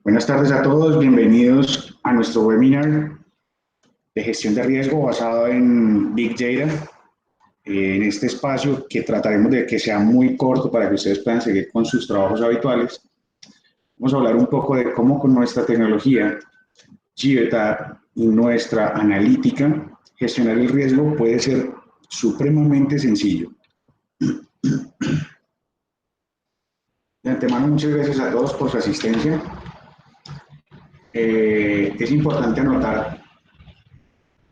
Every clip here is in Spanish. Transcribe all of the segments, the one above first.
Buenas tardes a todos, bienvenidos a nuestro webinar de gestión de riesgo basado en Big Data. En este espacio que trataremos de que sea muy corto para que ustedes puedan seguir con sus trabajos habituales, vamos a hablar un poco de cómo con nuestra tecnología, GBTAP y nuestra analítica, gestionar el riesgo puede ser supremamente sencillo. De antemano, muchas gracias a todos por su asistencia. Es importante anotar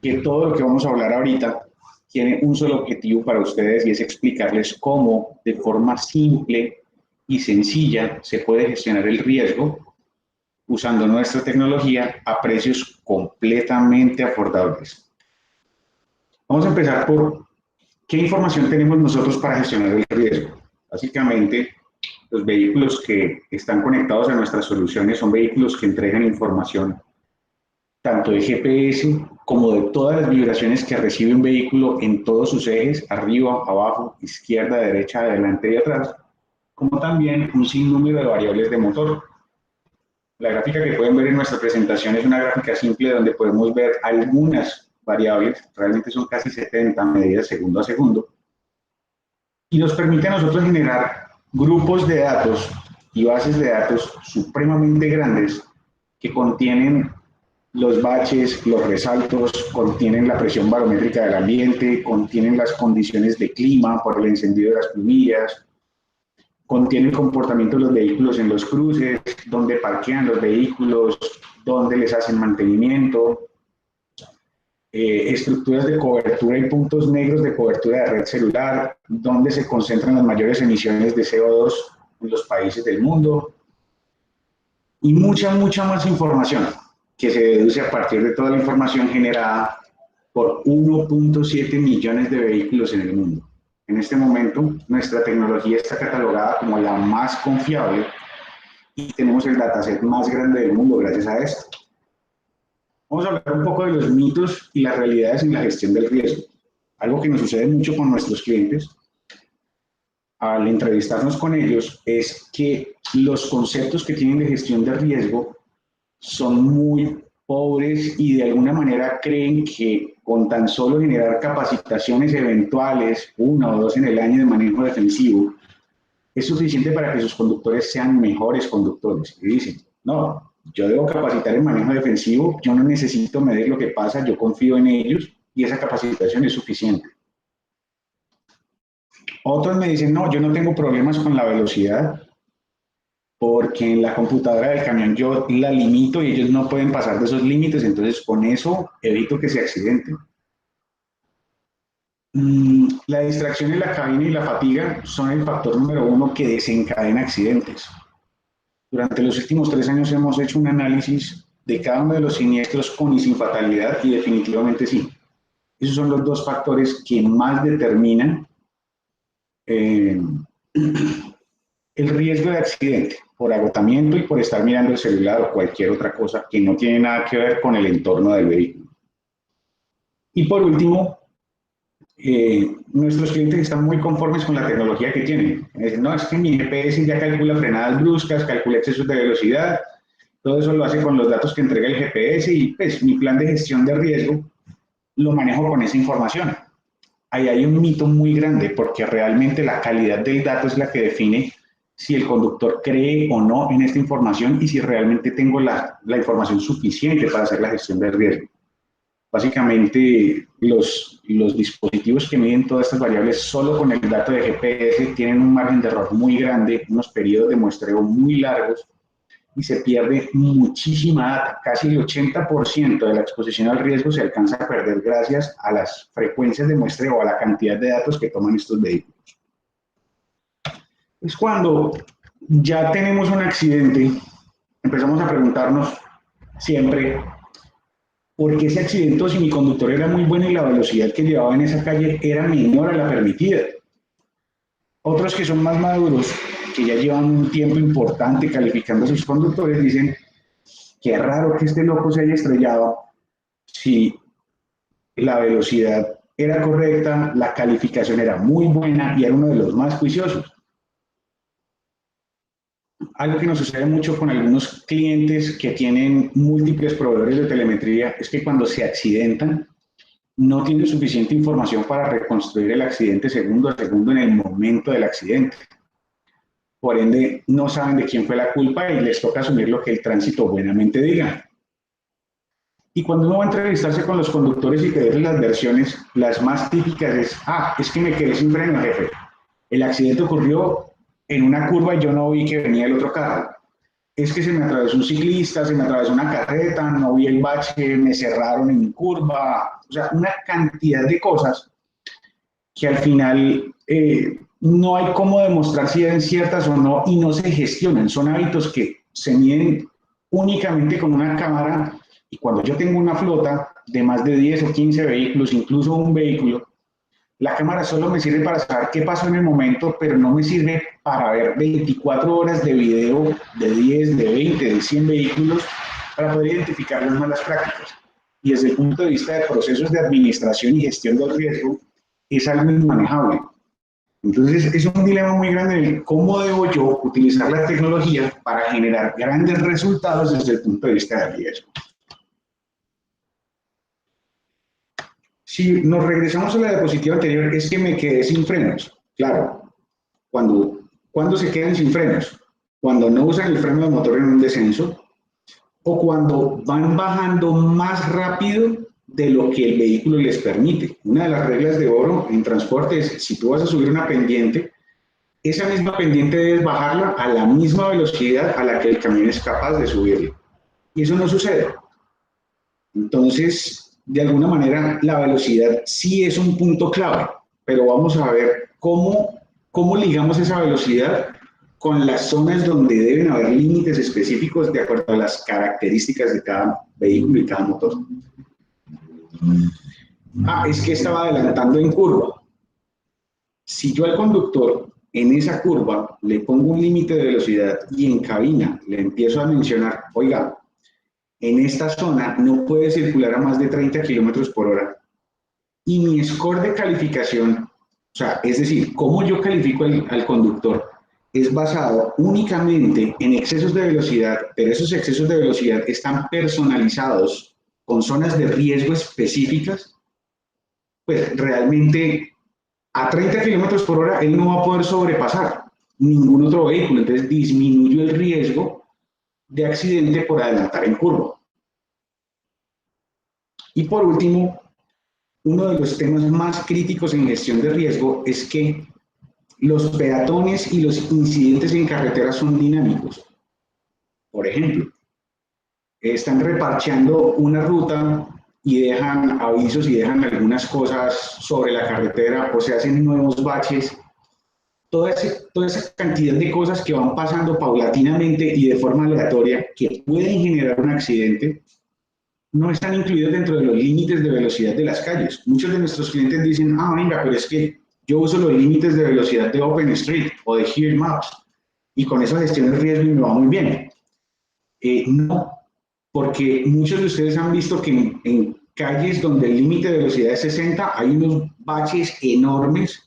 que todo lo que vamos a hablar ahorita tiene un solo objetivo para ustedes y es explicarles cómo de forma simple y sencilla se puede gestionar el riesgo usando nuestra tecnología a precios completamente abordables. Vamos a empezar por qué información tenemos nosotros para gestionar el riesgo. Básicamente, los vehículos que están conectados a nuestras soluciones son vehículos que entregan información tanto de GPS como de todas las vibraciones que recibe un vehículo en todos sus ejes, arriba, abajo, izquierda, derecha, adelante y atrás, como también un sinnúmero de variables de motor. La gráfica que pueden ver en nuestra presentación es una gráfica simple donde podemos ver algunas variables, realmente son casi 70 medidas segundo a segundo, y nos permite a nosotros generar grupos de datos y bases de datos supremamente grandes que contienen los baches, los resaltos, contienen la presión barométrica del ambiente, contienen las condiciones de clima por el encendido de las plubillas, contiene el comportamiento de los vehículos en los cruces, dónde parquean los vehículos, dónde les hacen mantenimiento, estructuras de cobertura y puntos negros de cobertura de red celular, dónde se concentran las mayores emisiones de CO2 en los países del mundo, y mucha más información que se deduce a partir de toda la información generada por 1.7 millones de vehículos en el mundo. En este momento, nuestra tecnología está catalogada como la más confiable y tenemos el dataset más grande del mundo gracias a esto. Vamos a hablar un poco de los mitos y las realidades en la gestión del riesgo. Algo que nos sucede mucho con nuestros clientes al entrevistarnos con ellos es que los conceptos que tienen de gestión de riesgo son muy pobres y de alguna manera creen que con tan solo generar capacitaciones eventuales, una o dos en el año de manejo defensivo, es suficiente para que sus conductores sean mejores conductores. Y dicen, no, yo debo capacitar en manejo defensivo, yo no necesito medir lo que pasa, yo confío en ellos y esa capacitación es suficiente. Otros me dicen, no, yo no tengo problemas con la velocidad, porque en la computadora del camión yo la limito y ellos no pueden pasar de esos límites, entonces con eso evito que se accidenten. La distracción en la cabina y la fatiga son el factor número uno que desencadena accidentes. Durante los últimos 3 años hemos hecho un análisis de cada uno de los siniestros con y sin fatalidad y definitivamente sí. Esos son los dos factores que más determinan el riesgo de accidente por agotamiento y por estar mirando el celular o cualquier otra cosa que no tiene nada que ver con el entorno del vehículo. Y por último, nuestros clientes están muy conformes con la tecnología que tienen. No, es que mi GPS ya calcula frenadas bruscas, calcula excesos de velocidad, todo eso lo hace con los datos que entrega el GPS y pues mi plan de gestión de riesgo lo manejo con esa información. Ahí hay un mito muy grande porque realmente la calidad del dato es la que define si el conductor cree o no en esta información y si realmente tengo la información suficiente para hacer la gestión del riesgo. Básicamente, los dispositivos que miden todas estas variables solo con el dato de GPS tienen un margen de error muy grande, unos periodos de muestreo muy largos y se pierde muchísima data. Casi el 80% de la exposición al riesgo se alcanza a perder gracias a las frecuencias de muestreo o a la cantidad de datos que toman estos vehículos. Es cuando ya tenemos un accidente, empezamos a preguntarnos siempre, ¿por qué ese accidente si mi conductor era muy bueno y la velocidad que llevaba en esa calle era menor a la permitida? Otros que son más maduros, que ya llevan un tiempo importante calificando a sus conductores, dicen, qué raro que este loco se haya estrellado si la velocidad era correcta, la calificación era muy buena y era uno de los más juiciosos. algo que nos sucede mucho con algunos clientes que tienen múltiples proveedores de telemetría es que cuando se accidentan, no tienen suficiente información para reconstruir el accidente segundo a segundo en el momento del accidente. Por ende, no saben de quién fue la culpa y les toca asumir lo que el tránsito buenamente diga. Y cuando uno va a entrevistarse con los conductores y pedirles las versiones, las más típicas es que me quedé sin freno, jefe. El accidente ocurrió en una curva y yo no vi que venía el otro carro. Es que se me atravesó un ciclista, se me atravesó una carreta, no vi el bache, me cerraron en curva. O sea, una cantidad de cosas que al final no hay cómo demostrar si eran ciertas o no y no se gestionan. Son hábitos que se miden únicamente con una cámara y cuando yo tengo una flota de más de 10 o 15 vehículos, incluso un vehículo, la cámara solo me sirve para saber qué pasó en el momento, pero no me sirve para ver 24 horas de video de 10, de 20, de 100 vehículos para poder identificar las malas prácticas. Y desde el punto de vista de procesos de administración y gestión del riesgo, es algo inmanejable. Entonces, es un dilema muy grande de cómo debo yo utilizar la tecnología para generar grandes resultados desde el punto de vista del riesgo. Si nos regresamos a la diapositiva anterior, es que me quedé sin frenos. Claro, cuando se quedan sin frenos, cuando no usan el freno de motor en un descenso o cuando van bajando más rápido de lo que el vehículo les permite. Una de las reglas de oro en transporte es, si tú vas a subir una pendiente, esa misma pendiente debes bajarla a la misma velocidad a la que el camión es capaz de subirla. Y eso no sucede. Entonces, de alguna manera, la velocidad sí es un punto clave, pero vamos a ver cómo ligamos esa velocidad con las zonas donde deben haber límites específicos de acuerdo a las características de cada vehículo y cada motor. Es que estaba adelantando en curva. Si yo al conductor en esa curva le pongo un límite de velocidad y en cabina le empiezo a mencionar, oiga, en esta zona no puede circular a más de 30 kilómetros por hora. Y mi score de calificación, o sea, es decir, cómo yo califico al conductor, es basado únicamente en excesos de velocidad, pero esos excesos de velocidad están personalizados con zonas de riesgo específicas, pues realmente a 30 kilómetros por hora él no va a poder sobrepasar ningún otro vehículo, entonces disminuyo el riesgo de accidente por adelantar en curva. Y por último, uno de los temas más críticos en gestión de riesgo es que los peatones y los incidentes en carretera son dinámicos. Por ejemplo, están reparcheando una ruta y dejan avisos y dejan algunas cosas sobre la carretera o se hacen nuevos baches. Toda esa cantidad de cosas que van pasando paulatinamente y de forma aleatoria que pueden generar un accidente no están incluidos dentro de los límites de velocidad de las calles. Muchos de nuestros clientes dicen, venga, pero es que yo uso los límites de velocidad de OpenStreet o de Here Maps y con eso gestiono el riesgo y me va muy bien. No, porque muchos de ustedes han visto que en calles donde el límite de velocidad es 60 hay unos baches enormes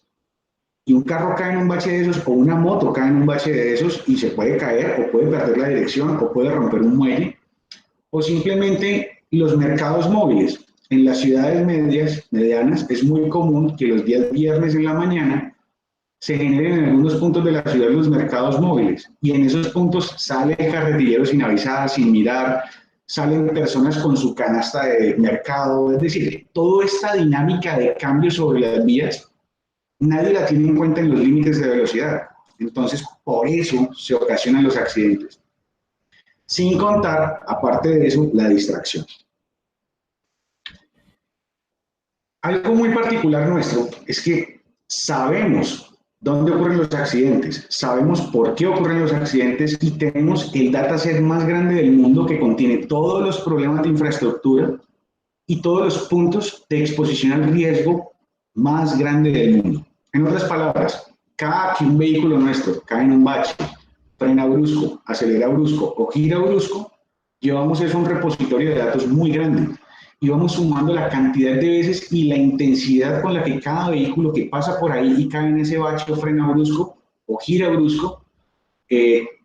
y un carro cae en un bache de esos o una moto cae en un bache de esos y se puede caer o puede perder la dirección o puede romper un muelle o simplemente los mercados móviles. En las ciudades medianas es muy común que los días viernes en la mañana se generen en algunos puntos de la ciudad los mercados móviles y en esos puntos salen carretilleros sin avisar, sin mirar, salen personas con su canasta de mercado, es decir, toda esta dinámica de cambio sobre las vías, nadie la tiene en cuenta en los límites de velocidad. Entonces, por eso se ocasionan los accidentes. Sin contar, aparte de eso, la distracción. Algo muy particular nuestro es que sabemos dónde ocurren los accidentes, sabemos por qué ocurren los accidentes y tenemos el dataset más grande del mundo que contiene todos los problemas de infraestructura y todos los puntos de exposición al riesgo más grande del mundo. En otras palabras, cada que un vehículo nuestro cae en un bache, frena brusco, acelera brusco o gira brusco, llevamos eso a un repositorio de datos muy grande y vamos sumando la cantidad de veces y la intensidad con la que cada vehículo que pasa por ahí y cae en ese bache o frena brusco o gira brusco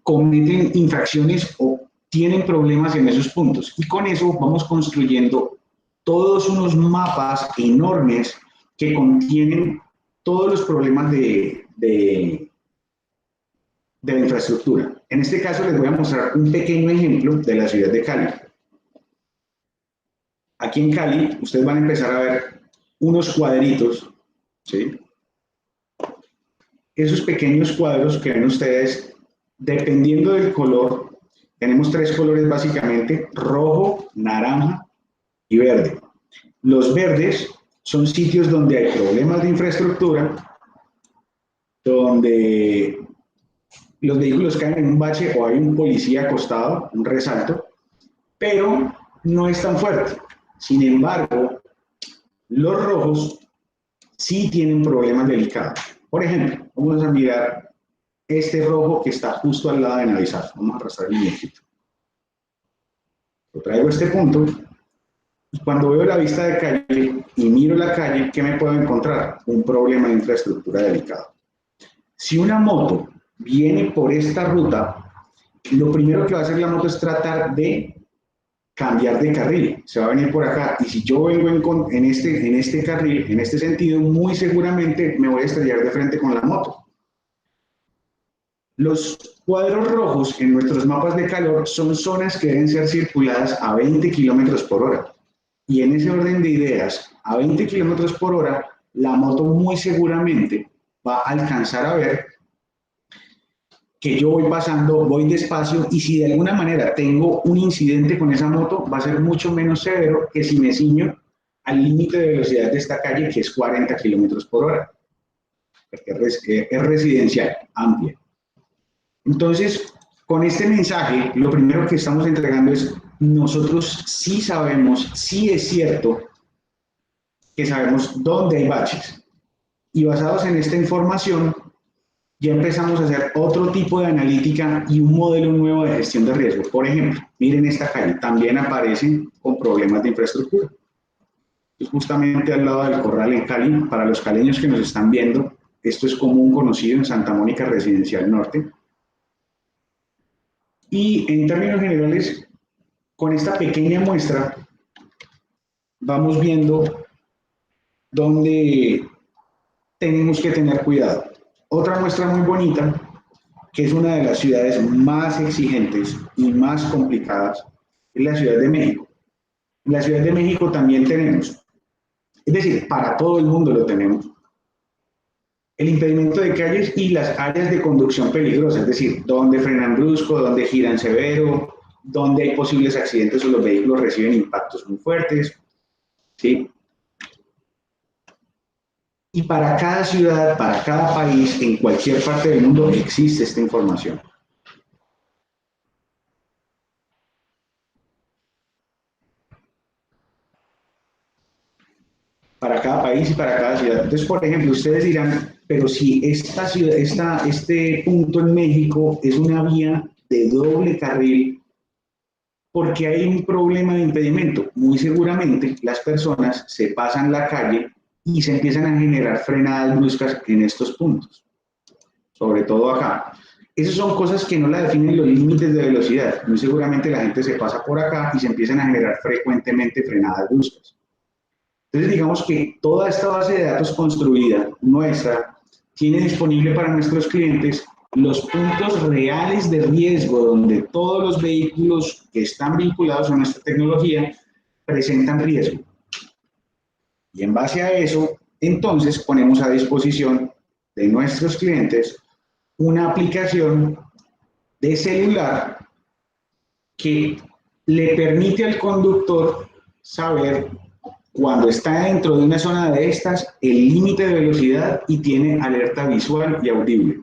cometen infracciones o tienen problemas en esos puntos. Y con eso vamos construyendo todos unos mapas enormes que contienen todos los problemas de la infraestructura. En este caso les voy a mostrar un pequeño ejemplo de la ciudad de Cali. Aquí en Cali, ustedes van a empezar a ver unos cuadritos, ¿sí? Esos pequeños cuadros que ven ustedes, dependiendo del color, tenemos tres colores básicamente: rojo, naranja y verde. Los verdes son sitios donde hay problemas de infraestructura, donde los vehículos caen en un bache o hay un policía acostado, un resalto, pero no es tan fuerte. Sin embargo, los rojos sí tienen problemas delicados. Por ejemplo, vamos a mirar este rojo que está justo al lado de Navisar. Vamos a arrastrar el muñequito. Lo traigo a este punto y cuando veo la vista de calle y miro la calle, ¿qué me puedo encontrar? Un problema de infraestructura delicado. Si una moto viene por esta ruta, lo primero que va a hacer la moto es tratar de cambiar de carril. Se va a venir por acá y si yo vengo en este carril, en este sentido, muy seguramente me voy a estrellar de frente con la moto. Los cuadros rojos en nuestros mapas de calor son zonas que deben ser circuladas a 20 kilómetros por hora. Y en ese orden de ideas, a 20 kilómetros por hora, la moto muy seguramente va a alcanzar a ver que yo voy pasando, voy despacio, y si de alguna manera tengo un incidente con esa moto, va a ser mucho menos severo que si me ciño al límite de velocidad de esta calle, que es 40 kilómetros por hora, porque es residencial, amplia. Entonces, con este mensaje, lo primero que estamos entregando es: nosotros sí sabemos, sí es cierto que sabemos dónde hay baches. Y basados en esta información, ya empezamos a hacer otro tipo de analítica y un modelo nuevo de gestión de riesgo. Por ejemplo, miren esta calle, también aparecen con problemas de infraestructura. Es justamente al lado del Corral en Cali. Para los caleños que nos están viendo, esto es común conocido en Santa Mónica Residencial Norte. Y en términos generales, con esta pequeña muestra, vamos viendo dónde tenemos que tener cuidado. Otra muestra muy bonita, que es una de las ciudades más exigentes y más complicadas, es la Ciudad de México. En la Ciudad de México también tenemos, es decir, para todo el mundo lo tenemos, el impedimento de calles y las áreas de conducción peligrosa, es decir, donde frenan brusco, donde giran severo, donde hay posibles accidentes o los vehículos reciben impactos muy fuertes, ¿sí? Y para cada ciudad, para cada país, en cualquier parte del mundo existe esta información. Para cada país y para cada ciudad. Entonces, por ejemplo, ustedes dirán, pero si esta ciudad, este punto en México es una vía de doble carril, ¿por qué hay un problema de impedimento? Muy seguramente las personas se pasan la calle y se empiezan a generar frenadas bruscas en estos puntos, sobre todo acá. Esas son cosas que no la definen los límites de velocidad. Muy seguramente la gente se pasa por acá y se empiezan a generar frecuentemente frenadas bruscas. Entonces, digamos que toda esta base de datos construida nuestra tiene disponible para nuestros clientes los puntos reales de riesgo donde todos los vehículos que están vinculados a nuestra tecnología presentan riesgo. Y en base a eso, entonces ponemos a disposición de nuestros clientes una aplicación de celular que le permite al conductor saber cuando está dentro de una zona de estas, el límite de velocidad y tiene alerta visual y audible.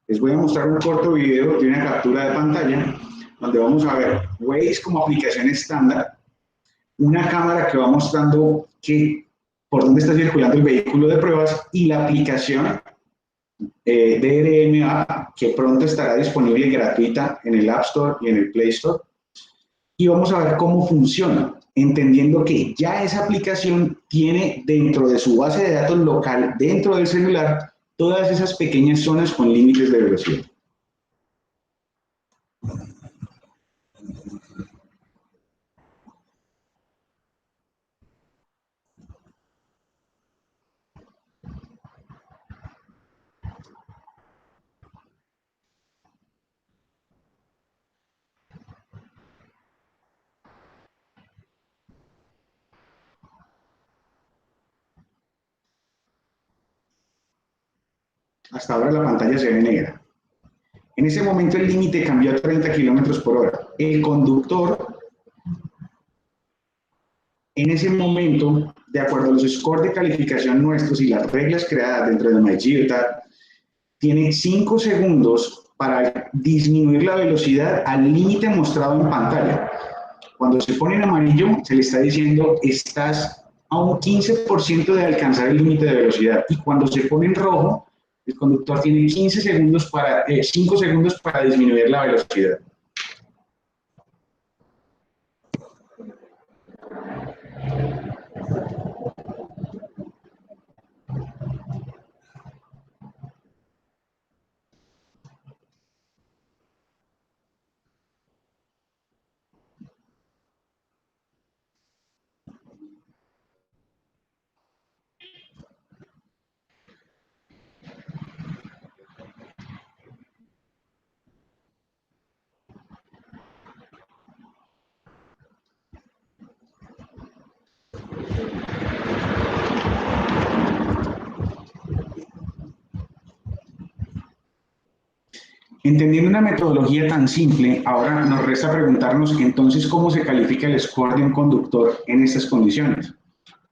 Les voy a mostrar un corto video de una captura de pantalla donde vamos a ver Waze como aplicación estándar, una cámara que va mostrando por dónde está circulando el vehículo de pruebas y la aplicación DRM App, que pronto estará disponible gratuita en el App Store y en el Play Store. Y vamos a ver cómo funciona, entendiendo que ya esa aplicación tiene dentro de su base de datos local, dentro del celular, todas esas pequeñas zonas con límites de velocidad. Hasta ahora la pantalla se ve negra. En ese momento el límite cambió a 30 kilómetros por hora. El conductor, en ese momento, de acuerdo a los scores de calificación nuestros y las reglas creadas dentro de MyGeotab, tiene 5 segundos para disminuir la velocidad al límite mostrado en pantalla. Cuando se pone en amarillo, se le está diciendo estás a un 15% de alcanzar el límite de velocidad. Y cuando se pone en rojo, el conductor tiene 5 segundos para disminuir la velocidad. Entendiendo una metodología tan simple, ahora nos resta preguntarnos entonces cómo se califica el score de un conductor en estas condiciones.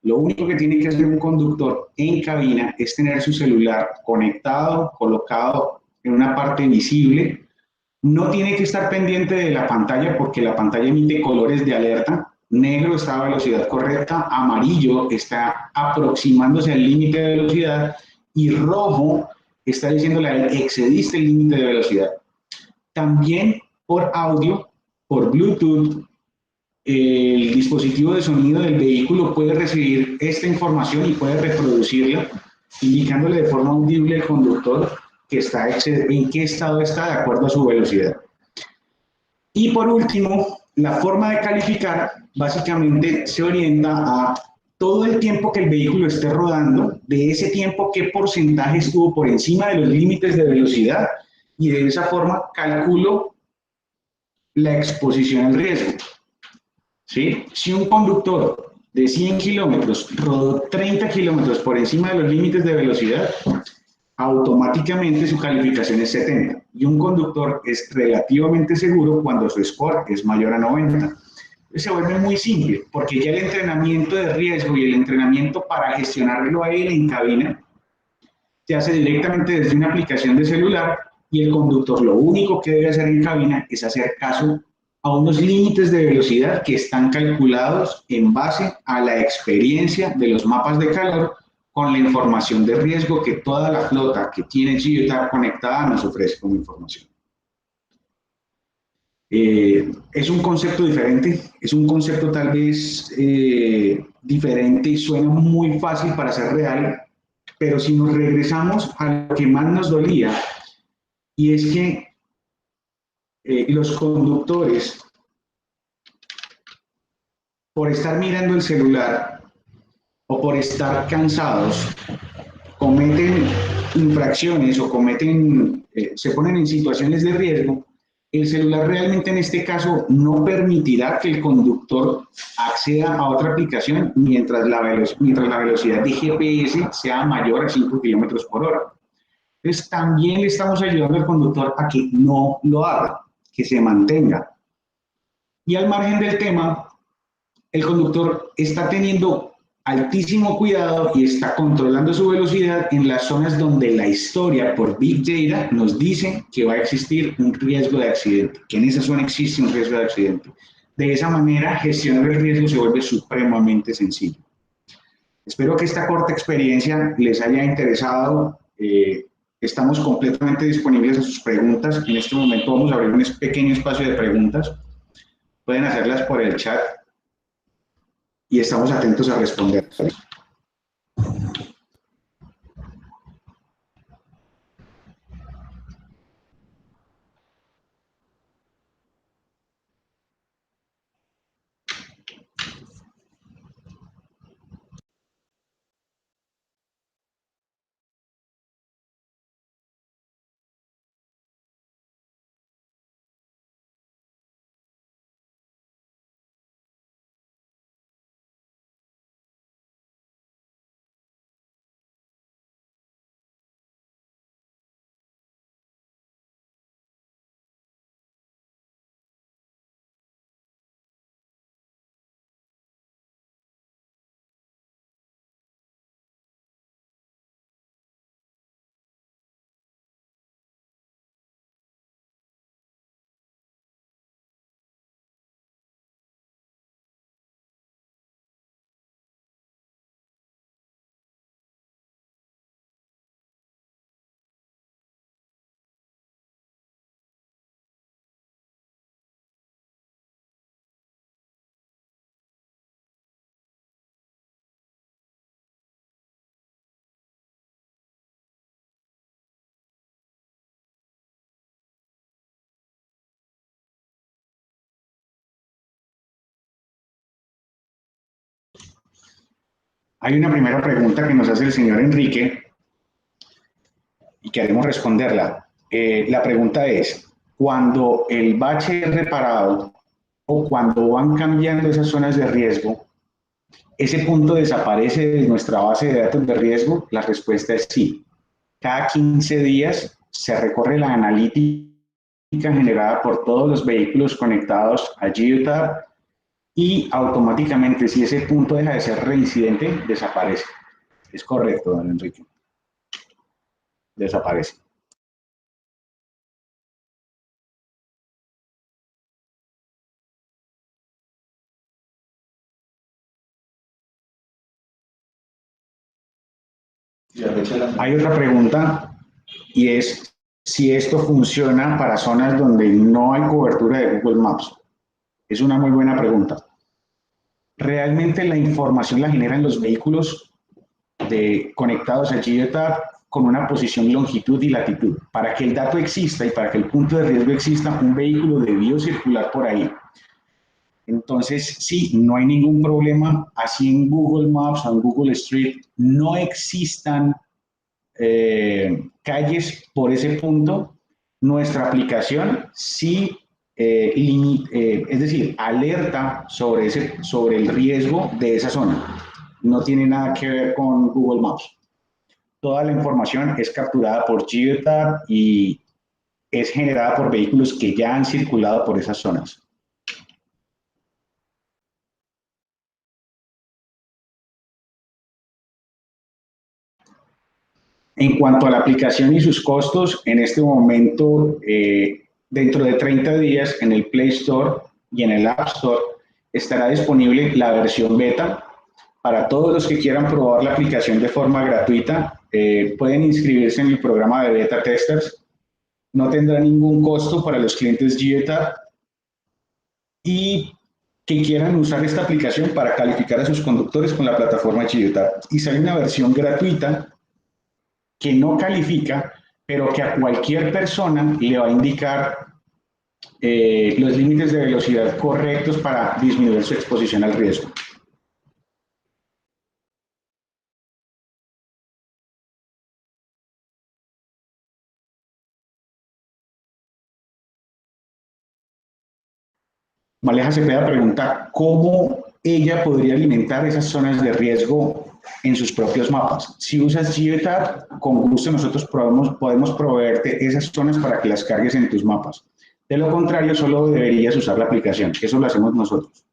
Lo único que tiene que hacer un conductor en cabina es tener su celular conectado, colocado en una parte visible. No tiene que estar pendiente de la pantalla porque la pantalla emite colores de alerta. Negro está a velocidad correcta, amarillo está aproximándose al límite de velocidad y rojo está diciéndole a él, excediste el límite de velocidad. También por audio, por Bluetooth, el dispositivo de sonido del vehículo puede recibir esta información y puede reproducirla, indicándole de forma audible al conductor que está en qué estado está de acuerdo a su velocidad. Y por último, la forma de calificar básicamente se orienta a todo el tiempo que el vehículo esté rodando, de ese tiempo qué porcentaje estuvo por encima de los límites de velocidad y de esa forma calculo la exposición al riesgo. ¿Sí? Si un conductor de 100 kilómetros rodó 30 kilómetros por encima de los límites de velocidad, automáticamente su calificación es 70. Y un conductor es relativamente seguro cuando su score es mayor a 90. Se vuelve muy simple, porque ya el entrenamiento de riesgo y el entrenamiento para gestionarlo a él en cabina se hace directamente desde una aplicación de celular y el conductor lo único que debe hacer en cabina es hacer caso a unos límites de velocidad que están calculados en base a la experiencia de los mapas de calor con la información de riesgo que toda la flota que tiene GeoTab conectada nos ofrece como información. Es un concepto diferente, es un concepto tal vez diferente y suena muy fácil para ser real, pero si nos regresamos a lo que más nos dolía, y es que los conductores, por estar mirando el celular o por estar cansados, cometen infracciones o se ponen en situaciones de riesgo. El celular realmente en este caso no permitirá que el conductor acceda a otra aplicación mientras la velocidad de GPS sea mayor a 5 kilómetros por hora. Entonces también le estamos ayudando al conductor a que no lo haga, que se mantenga. Y al margen del tema, el conductor está teniendo altísimo cuidado y está controlando su velocidad en las zonas donde la historia por Big Data nos dice que va a existir un riesgo de accidente, que en esa zona existe un riesgo de accidente. De esa manera, gestionar el riesgo se vuelve supremamente sencillo. Espero que esta corta experiencia les haya interesado. Estamos completamente disponibles a sus preguntas. En este momento vamos a abrir un pequeño espacio de preguntas. Pueden hacerlas por el chat y estamos atentos a responder. Hay una primera pregunta que nos hace el señor Enrique y queremos responderla. La pregunta es, cuando el bache es reparado o cuando van cambiando esas zonas de riesgo, ¿ese punto desaparece de nuestra base de datos de riesgo? La respuesta es sí. Cada 15 días se recorre la analítica generada por todos los vehículos conectados a Geotab y automáticamente, si ese punto deja de ser reincidente, desaparece. Es correcto, don Enrique. Desaparece. Hay otra pregunta y es si esto funciona para zonas donde no hay cobertura de Google Maps. Es una muy buena pregunta. Realmente la información la generan los vehículos conectados a Geotab con una posición longitud y latitud. Para que el dato exista y para que el punto de riesgo exista, un vehículo debió circular por ahí. Entonces, sí, no hay ningún problema. Así en Google Maps o en Google Street no existan calles por ese punto, nuestra aplicación sí, es decir, alerta sobre el riesgo de esa zona. No tiene nada que ver con Google Maps. Toda la información es capturada por Geotab y es generada por vehículos que ya han circulado por esas zonas. En cuanto a la aplicación y sus costos, en este momento, dentro de 30 días, en el Play Store y en el App Store, estará disponible la versión beta. Para todos los que quieran probar la aplicación de forma gratuita, pueden inscribirse en el programa de beta testers. No tendrá ningún costo para los clientes Geotab y que quieran usar esta aplicación para calificar a sus conductores con la plataforma Geotab. Y sale una versión gratuita que no califica, pero que a cualquier persona le va a indicar los límites de velocidad correctos para disminuir su exposición al riesgo. Maleja Cepeda pregunta cómo ella podría alimentar esas zonas de riesgo en sus propios mapas. Si usas Geotab, con gusto nosotros podemos proveerte esas zonas para que las cargues en tus mapas. De lo contrario, solo deberías usar la aplicación. Eso lo hacemos nosotros.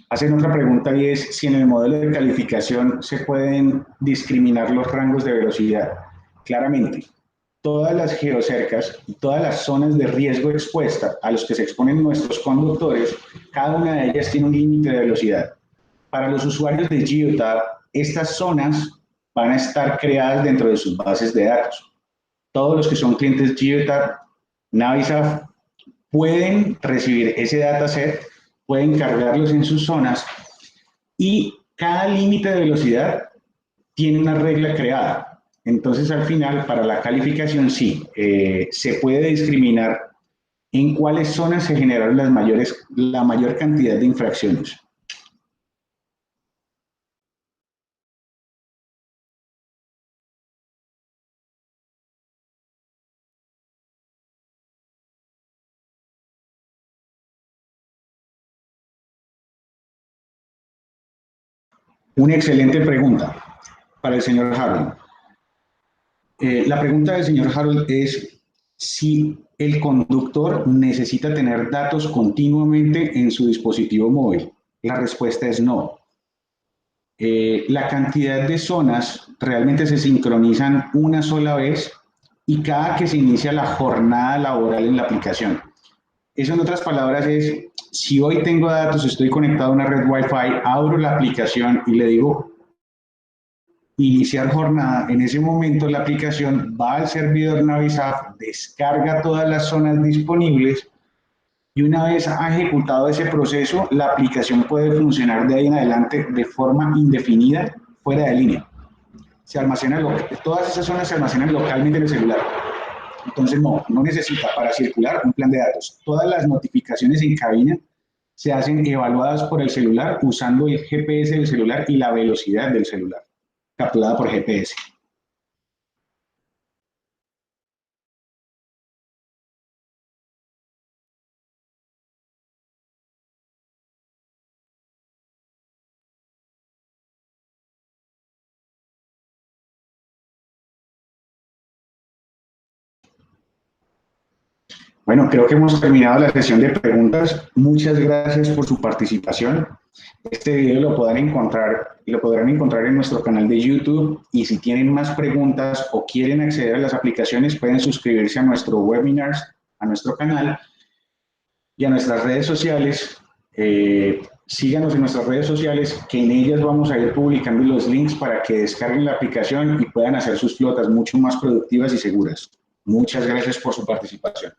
Hacen otra pregunta y es si en el modelo de calificación se pueden discriminar los rangos de velocidad. Claramente, todas las geocercas y todas las zonas de riesgo expuesta a los que se exponen nuestros conductores, cada una de ellas tiene un límite de velocidad. Para los usuarios de Geotab, estas zonas van a estar creadas dentro de sus bases de datos. Todos los que son clientes Geotab, Navisaf, pueden recibir ese dataset, pueden cargarlos en sus zonas y cada límite de velocidad tiene una regla creada. Entonces, al final, para la calificación, sí, se puede discriminar en cuáles zonas se generaron la mayor cantidad de infracciones. Una excelente pregunta para el señor Harold. La pregunta del señor Harold es si el conductor necesita tener datos continuamente en su dispositivo móvil. La respuesta es no. La cantidad de zonas realmente se sincronizan una sola vez y cada que se inicia la jornada laboral en la aplicación. Eso en otras palabras es, si hoy tengo datos, estoy conectado a una red Wi-Fi, abro la aplicación y le digo iniciar jornada, en ese momento la aplicación va al servidor Navisaf, descarga todas las zonas disponibles y una vez ha ejecutado ese proceso, la aplicación puede funcionar de ahí en adelante de forma indefinida fuera de línea. Se almacena, todas esas zonas se almacenan localmente en el celular. Entonces no necesita para circular un plan de datos. Todas las notificaciones en cabina se hacen evaluadas por el celular usando el GPS del celular y la velocidad del celular, capturada por GPS. Bueno, creo que hemos terminado la sesión de preguntas. Muchas gracias por su participación. Este video lo podrán encontrar en nuestro canal de YouTube y si tienen más preguntas o quieren acceder a las aplicaciones pueden suscribirse a nuestro webinars, a nuestro canal y a nuestras redes sociales. Síganos en nuestras redes sociales, que en ellas vamos a ir publicando los links para que descarguen la aplicación y puedan hacer sus flotas mucho más productivas y seguras. Muchas gracias por su participación.